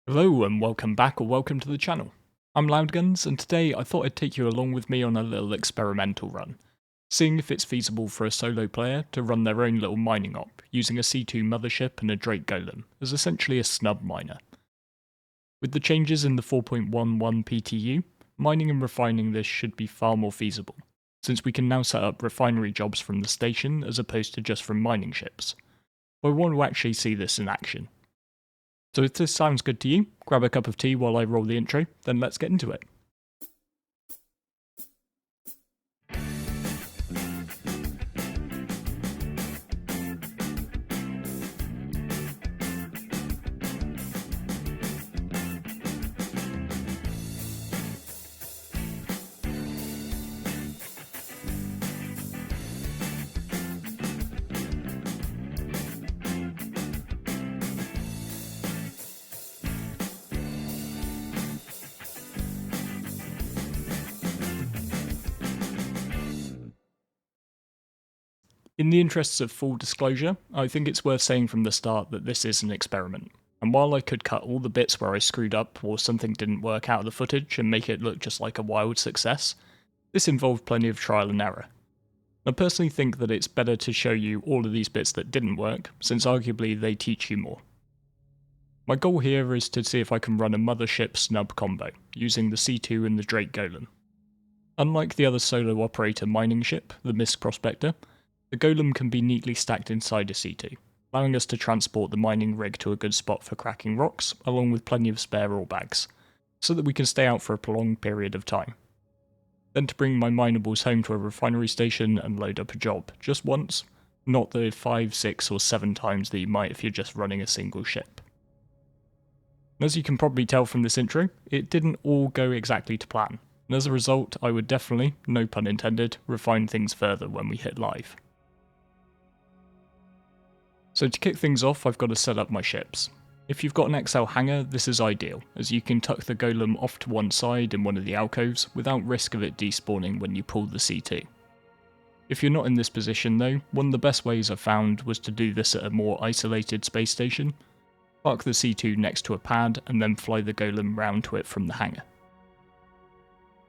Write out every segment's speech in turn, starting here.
Hello and welcome back or welcome to the channel. I'm Loudguns and today I thought I'd take you along with me on a little experimental run, seeing if it's feasible for a solo player to run their own little mining op using a C2 Mothership and a Drake Golem as essentially a snub miner. With the changes in the 4.11 PTU, mining and refining this should be far more feasible, since we can now set up refinery jobs from the station as opposed to just from mining ships. But I want to actually see this in action. So if this sounds good to you, grab a cup of tea while I roll the intro, then let's get into it. In the interests of full disclosure, I think it's worth saying from the start that this is an experiment, and while I could cut all the bits where I screwed up or something didn't work out of the footage and make it look just like a wild success, this involved plenty of trial and error. I personally think that it's better to show you all of these bits that didn't work, since arguably they teach you more. My goal here is to see if I can run a Mothership Snub combo, using the C2 and the Drake Golem. Unlike the other solo operator mining ship, the Mist Prospector, the Golem can be neatly stacked inside a C2, allowing us to transport the mining rig to a good spot for cracking rocks, along with plenty of spare ore bags, so that we can stay out for a prolonged period of time. Then to bring my minables home to a refinery station and load up a job, just once, not the 5, 6 or 7 times that you might if you're just running a single ship. As you can probably tell from this intro, it didn't all go exactly to plan, and as a result I would definitely, no pun intended, refine things further when we hit live. So to kick things off, I've got to set up my ships. If you've got an XL hangar, this is ideal, as you can tuck the Golem off to one side in one of the alcoves without risk of it despawning when you pull the C2. If you're not in this position though, one of the best ways I found was to do this at a more isolated space station, park the C2 next to a pad and then fly the Golem round to it from the hangar.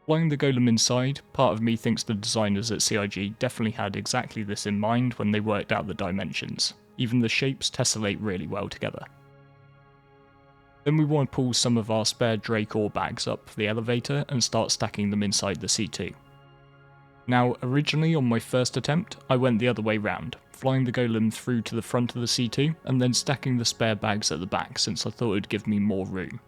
Flying the Golem inside, part of me thinks the designers at CIG definitely had exactly this in mind when they worked out the dimensions. Even the shapes tessellate really well together. Then we want to pull some of our spare Drake ore bags up the elevator and start stacking them inside the C2. Now, originally on my first attempt, I went the other way round, flying the Golem through to the front of the C2 and then stacking the spare bags at the back since I thought it would give me more room.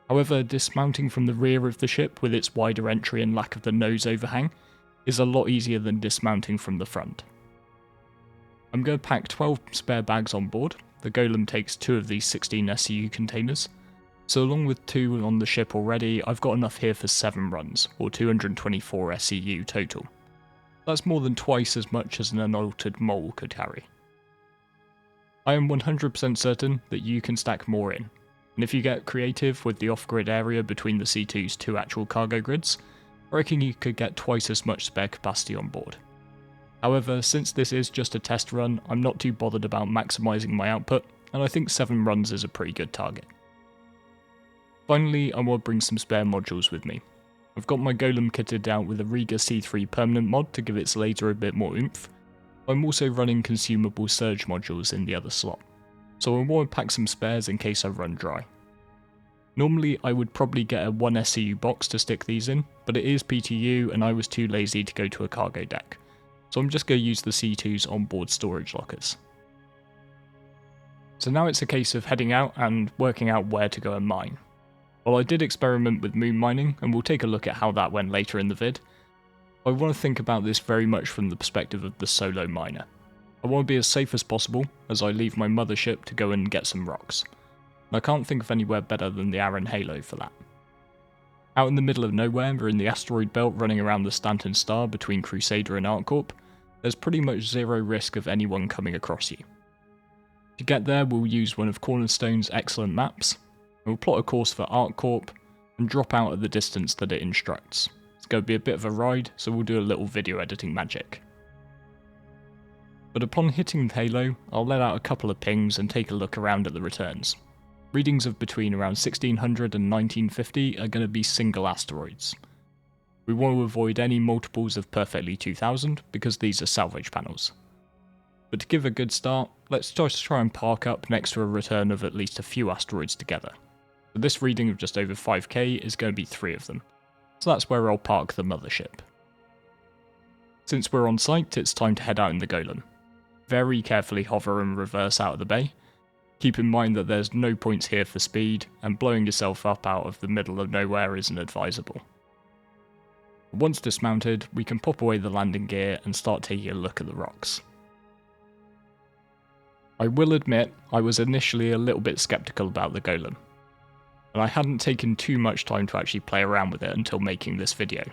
However, dismounting from the rear of the ship with its wider entry and lack of the nose overhang is a lot easier than dismounting from the front. I'm going to pack 12 spare bags on board. The Golem takes 2 of these 16 SCU containers, so along with 2 on the ship already, I've got enough here for 7 runs, or 224 SCU total. That's more than twice as much as an unaltered mole could carry. I am 100% certain that you can stack more in, and if you get creative with the off-grid area between the C2's 2 actual cargo grids, I reckon you could get twice as much spare capacity on board. However, since this is just a test run, I'm not too bothered about maximising my output, and I think 7 runs is a pretty good target. Finally, I want to bring some spare modules with me. I've got my Golem kitted out with a Riga C3 permanent mod to give its laser a bit more oomph. I'm also running consumable surge modules in the other slot, so I want to pack some spares in case I run dry. Normally I would probably get a 1 SCU box to stick these in, but it is PTU and I was too lazy to go to a cargo deck. So I'm just going to use the C2's onboard storage lockers. So now it's a case of heading out and working out where to go and mine. Well, I did experiment with moon mining, and we'll take a look at how that went later in the vid. I want to think about this very much from the perspective of the solo miner. I want to be as safe as possible as I leave my mothership to go and get some rocks. And I can't think of anywhere better than the Aaron Halo for that. Out in the middle of nowhere, we're in the asteroid belt running around the Stanton Star between Crusader and ArcCorp. There's pretty much zero risk of anyone coming across you. To get there, we'll use one of Cornerstone's excellent maps, and we'll plot a course for ArcCorp and drop out at the distance that it instructs. It's going to be a bit of a ride, so we'll do a little video editing magic. But upon hitting the Halo, I'll let out a couple of pings and take a look around at the returns. Readings of between around 1600 and 1950 are going to be single asteroids. We want to avoid any multiples of perfectly 2000 because these are salvage panels. But to give a good start, let's just try and park up next to a return of at least a few asteroids together. So this reading of just over 5k is going to be 3 of them, so that's where I'll park the Mothership. Since we're on site, it's time to head out in the Golem. Very carefully hover and reverse out of the bay. Keep in mind that there's no points here for speed, and blowing yourself up out of the middle of nowhere isn't advisable. Once dismounted, we can pop away the landing gear and start taking a look at the rocks. I will admit, I was initially a little bit skeptical about the Golem, and I hadn't taken too much time to actually play around with it until making this video.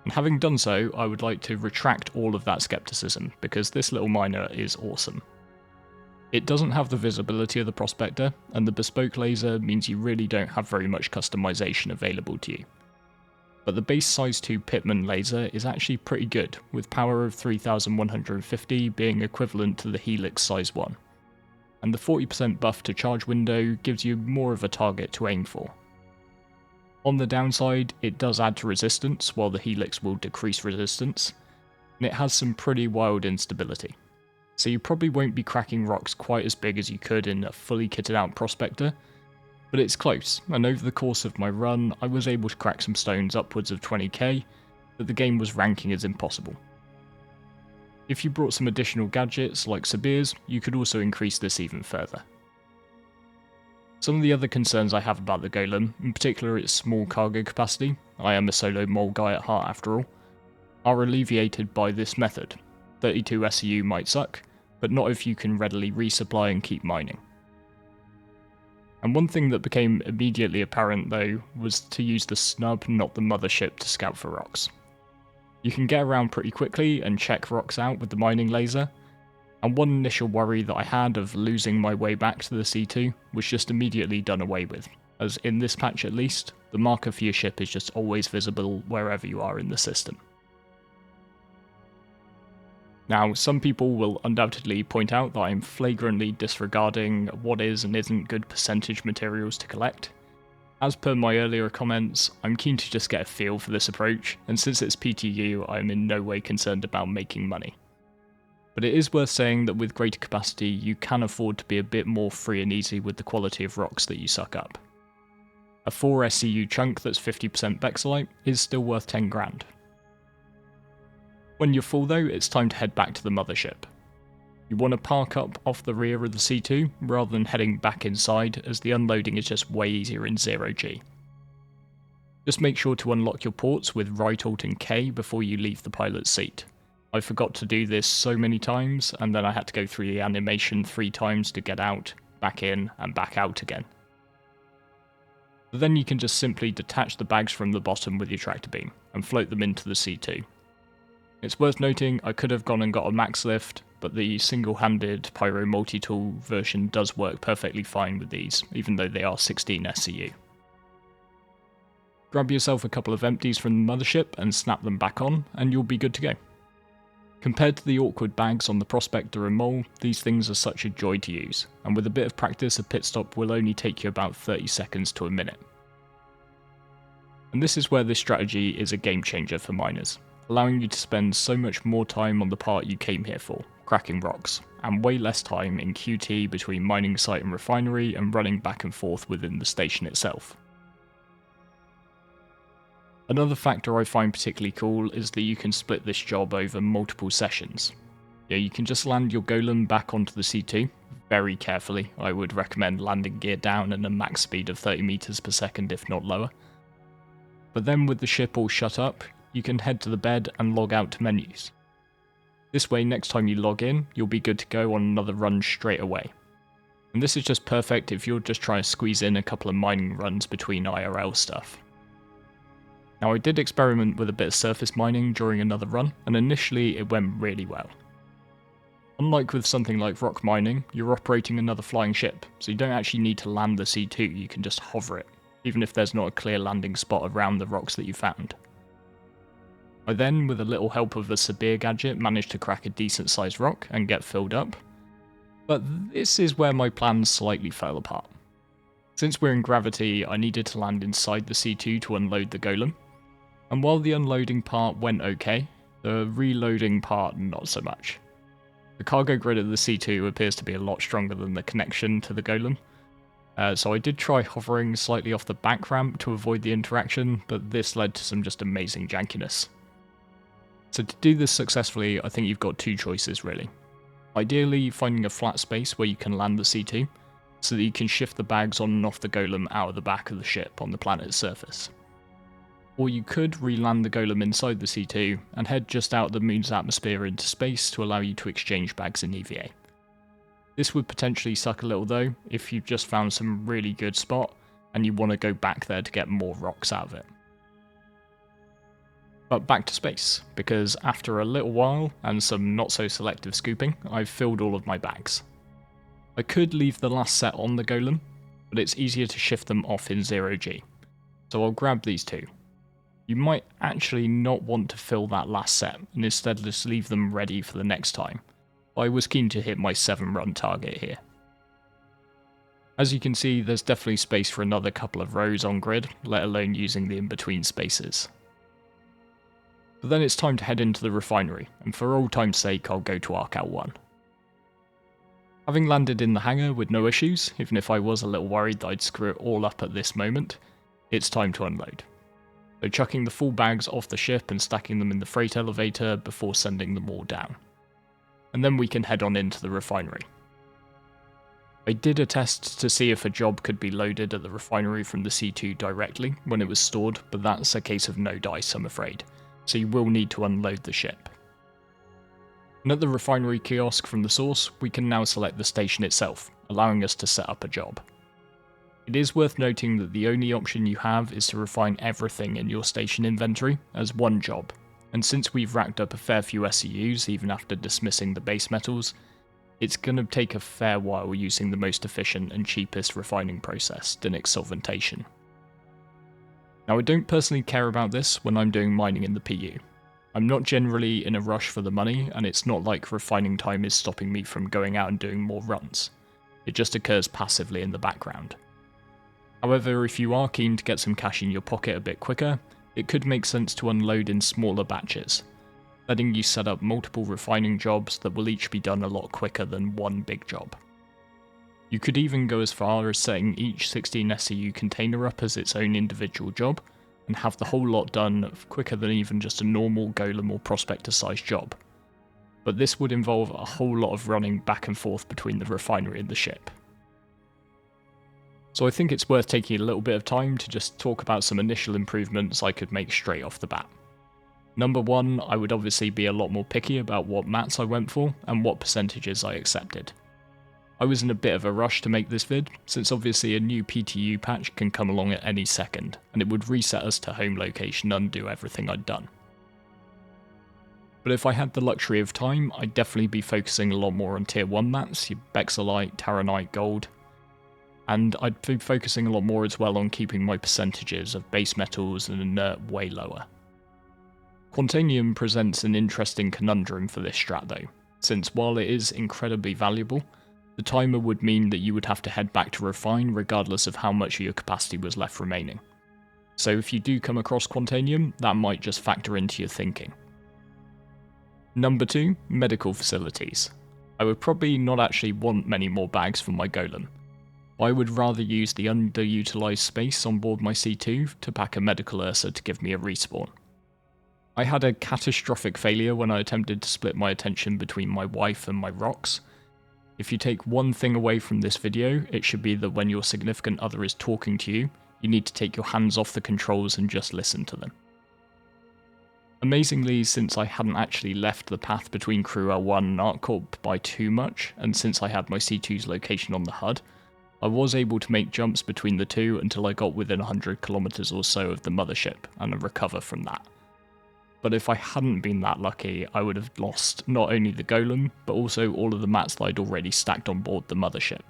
And having done so, I would like to retract all of that skepticism, because this little miner is awesome. It doesn't have the visibility of the Prospector, and the bespoke laser means you really don't have very much customization available to you. But the base size 2 Pitman laser is actually pretty good, with power of 3150 being equivalent to the Helix size 1. And the 40% buff to charge window gives you more of a target to aim for. On the downside, it does add to resistance, while the Helix will decrease resistance, and it has some pretty wild instability. So you probably won't be cracking rocks quite as big as you could in a fully kitted out Prospector, but it's close, and over the course of my run I was able to crack some stones upwards of 20k that the game was ranking as impossible. If you brought some additional gadgets like Sabirs, you could also increase this even further. Some of the other concerns I have about the Golem, in particular its small cargo capacity, I am a solo mole guy at heart after all, are alleviated by this method. 32 SEU might suck, but not if you can readily resupply and keep mining. And one thing that became immediately apparent though was to use the Snub, not the Mothership, to scout for rocks. You can get around pretty quickly and check rocks out with the mining laser, and one initial worry that I had of losing my way back to the C2 was just immediately done away with, as in this patch at least, the marker for your ship is just always visible wherever you are in the system. Now, some people will undoubtedly point out that I'm flagrantly disregarding what is and isn't good percentage materials to collect. As per my earlier comments, I'm keen to just get a feel for this approach, and since it's PTU, I'm in no way concerned about making money. But it is worth saying that with greater capacity, you can afford to be a bit more free and easy with the quality of rocks that you suck up. A 4 SCU chunk that's 50% Bexelite is still worth 10 grand. When you're full though, it's time to head back to the Mothership. You want to park up off the rear of the C2 rather than heading back inside, as the unloading is just way easier in 0G. Just make sure to unlock your ports with Right Alt and K before you leave the pilot's seat. I forgot to do this so many times, and then I had to go through the animation 3 times to get out, back in, and back out again. But then you can just simply detach the bags from the bottom with your tractor beam, and float them into the C2. It's worth noting I could have gone and got a max lift, but the single-handed Pyro multi-tool version does work perfectly fine with these, even though they are 16 SCU. Grab yourself a couple of empties from the Mothership and snap them back on, and you'll be good to go. Compared to the awkward bags on the Prospector and Mole, these things are such a joy to use, and with a bit of practice a pit stop will only take you about 30 seconds to a minute. And this is where this strategy is a game changer for miners, allowing you to spend so much more time on the part you came here for, cracking rocks, and way less time in QT between mining site and refinery and running back and forth within the station itself. Another factor I find particularly cool is that you can split this job over multiple sessions. You can just land your Golem back onto the C2, very carefully. I would recommend landing gear down and a max speed of 30 meters per second if not lower. But then with the ship all shut up, you can head to the bed and log out to menus. This way, next time you log in, you'll be good to go on another run straight away. And this is just perfect if you're just trying to squeeze in a couple of mining runs between IRL stuff. Now I did experiment with a bit of surface mining during another run, and initially it went really well. Unlike with something like rock mining, you're operating another flying ship, so you don't actually need to land the C2, you can just hover it, even if there's not a clear landing spot around the rocks that you found. I then, with a little help of a Sabir gadget, managed to crack a decent sized rock and get filled up. But this is where my plans slightly fell apart. Since we're in gravity, I needed to land inside the C2 to unload the golem, and while the unloading part went okay, the reloading part not so much. The cargo grid of the C2 appears to be a lot stronger than the connection to the golem, so I did try hovering slightly off the back ramp to avoid the interaction, but this led to some just amazing jankiness. So to do this successfully, I think you've got two choices really. Ideally, finding a flat space where you can land the C2, so that you can shift the bags on and off the golem out of the back of the ship on the planet's surface. Or you could re-land the golem inside the C2 and head just out of the moon's atmosphere into space to allow you to exchange bags in EVA. This would potentially suck a little though, if you've just found some really good spot and you want to go back there to get more rocks out of it. But back to space, because after a little while and some not so selective scooping, I've filled all of my bags. I could leave the last set on the golem, but it's easier to shift them off in 0G, so I'll grab these two. You might actually not want to fill that last set, and instead just leave them ready for the next time. I was keen to hit my 7-run target here. As you can see, there's definitely space for another couple of rows on grid, let alone using the in-between spaces. But then it's time to head into the refinery, and for old time's sake I'll go to Arc 1. Having landed in the hangar with no issues, even if I was a little worried that I'd screw it all up at this moment, it's time to unload. So chucking the full bags off the ship and stacking them in the freight elevator before sending them all down. And then we can head on into the refinery. I did a test to see if a job could be loaded at the refinery from the C2 directly when it was stored, but that's a case of no dice, I'm afraid, so you will need to unload the ship. And at the refinery kiosk from the source, we can now select the station itself, allowing us to set up a job. It is worth noting that the only option you have is to refine everything in your station inventory as one job, and since we've racked up a fair few SCUs even after dismissing the base metals, it's going to take a fair while using the most efficient and cheapest refining process, Dinnick solventation. Now I don't personally care about this when I'm doing mining in the PU. I'm not generally in a rush for the money, and it's not like refining time is stopping me from going out and doing more runs. It just occurs passively in the background. However, if you are keen to get some cash in your pocket a bit quicker, it could make sense to unload in smaller batches, letting you set up multiple refining jobs that will each be done a lot quicker than one big job. You could even go as far as setting each 16 SCU container up as its own individual job, and have the whole lot done quicker than even just a normal golem or prospector sized job. But this would involve a whole lot of running back and forth between the refinery and the ship. So I think it's worth taking a little bit of time to just talk about some initial improvements I could make straight off the bat. Number one, I would obviously be a lot more picky about what mats I went for and what percentages I accepted. I was in a bit of a rush to make this vid, since obviously a new PTU patch can come along at any second, and it would reset us to home location and undo everything I'd done. But if I had the luxury of time, I'd definitely be focusing a lot more on tier 1 mats, your Bexolite, Taranite, Gold, and I'd be focusing a lot more as well on keeping my percentages of base metals and inert way lower. Quantanium presents an interesting conundrum for this strat though, since while it is incredibly valuable, the timer would mean that you would have to head back to refine regardless of how much of your capacity was left remaining. So if you do come across Quantanium, that might just factor into your thinking. Number 2, medical facilities. I would probably not actually want many more bags for my golem. I would rather use the underutilized space on board my C2 to pack a medical Ursa to give me a respawn. I had a catastrophic failure when I attempted to split my attention between my wife and my rocks. If you take one thing away from this video, it should be that when your significant other is talking to you, you need to take your hands off the controls and just listen to them. Amazingly, since I hadn't actually left the path between Crew L1 and Arc Corp by too much, and since I had my C2's location on the HUD, I was able to make jumps between the two until I got within 100 kilometers or so of the Mothership, and recover from that. But if I hadn't been that lucky, I would have lost not only the golem, but also all of the mats that I'd already stacked on board the Mothership.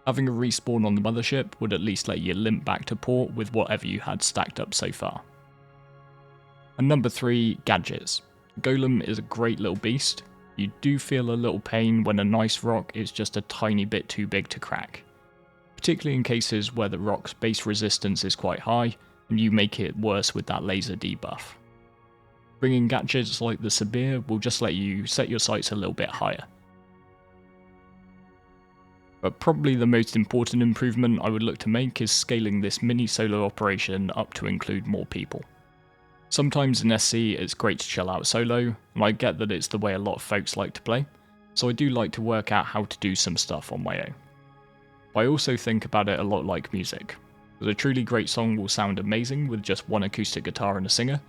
Having a respawn on the Mothership would at least let you limp back to port with whatever you had stacked up so far. And number 3, gadgets. Golem is a great little beast. You do feel a little pain when a nice rock is just a tiny bit too big to crack. particularly in cases where the rock's base resistance is quite high, and you make it worse with that laser debuff. Bringing gadgets like the Sabir will just let you set your sights a little bit higher. But probably the most important improvement I would look to make is scaling this mini solo operation up to include more people. Sometimes in SC it's great to chill out solo, and I get that it's the way a lot of folks like to play, so I do like to work out how to do some stuff on my own. But I also think about it a lot like music. A truly great song will sound amazing with just one acoustic guitar and a singer,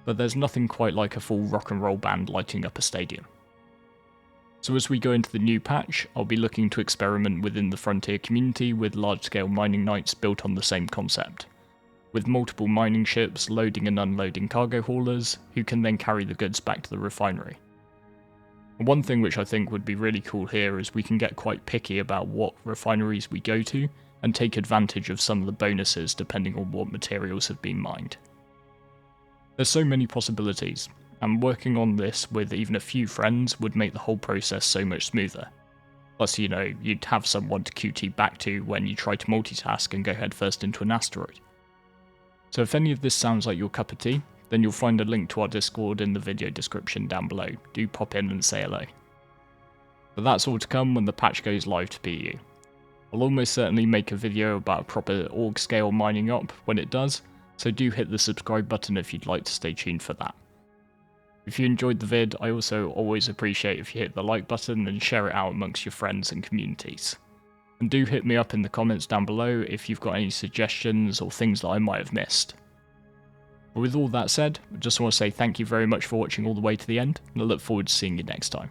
but there's nothing quite like a full rock and roll band lighting up a stadium. So as we go into the new patch, I'll be looking to experiment within the Frontier community with large-scale mining nights built on the same concept, with multiple mining ships loading and unloading cargo haulers, who can then carry the goods back to the refinery. And one thing which I think would be really cool here is we can get quite picky about what refineries we go to, and take advantage of some of the bonuses depending on what materials have been mined. There's so many possibilities, and working on this with even a few friends would make the whole process so much smoother. Plus, you'd have someone to QT back to when you try to multitask and go headfirst into an asteroid. So if any of this sounds like your cup of tea, then you'll find a link to our Discord in the video description down below. Do pop in and say hello. But that's all to come when the patch goes live to PU. I'll almost certainly make a video about a proper org scale mining up when it does, so do hit the subscribe button if you'd like to stay tuned for that. If you enjoyed the vid, I also always appreciate if you hit the like button and share it out amongst your friends and communities. And do hit me up in the comments down below if you've got any suggestions or things that I might have missed. But with all that said, I just want to say thank you very much for watching all the way to the end, and I look forward to seeing you next time.